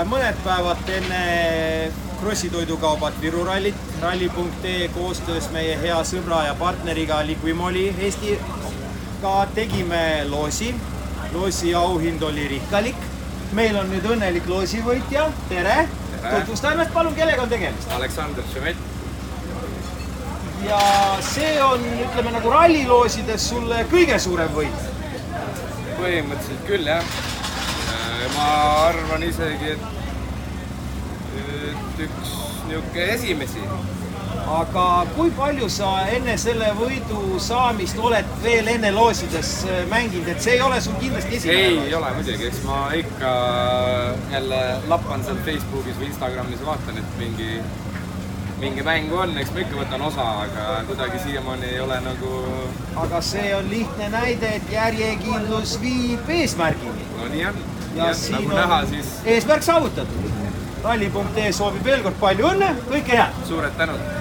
Mõned päevad enne krossitoidukaubad Viru rallit, ralli.ee koostöös meie hea sõbra ja partneriga Liquimoli Eestiga tegime loosi. Loosi auhind oli rikkalik. Meil on nüüd õnnelik loosivõitja. Tere! Tutvusta ennast palun, kellega on tegemist? Aleksandr Šemet. Ja see on, ütleme nagu ralliloosides sulle kõige suurem võit. Põhimõtteliselt küll, jah. Ma arvan isegi, et üks niuke esimesi. Aga kui palju sa enne selle võidu saamist oled veel enne loosides mänginud, et see ei ole sul kindlasti esimene? Ei ole muidugi, eks ma ikka jälle lappan seal Facebookis või Instagramis vaatan, et mingi mängu on, eks ma ikka võtan osa, aga kuidagi siiamaani ei ole nagu... Aga see on lihtne näide, et järjekindlus viib eesmärgini. No nii on. Ja siin nagu näha, siis... eesmärk saavutatud. Ralli.ee soovib veel kord palju õnne, kõike head! Suured tänud!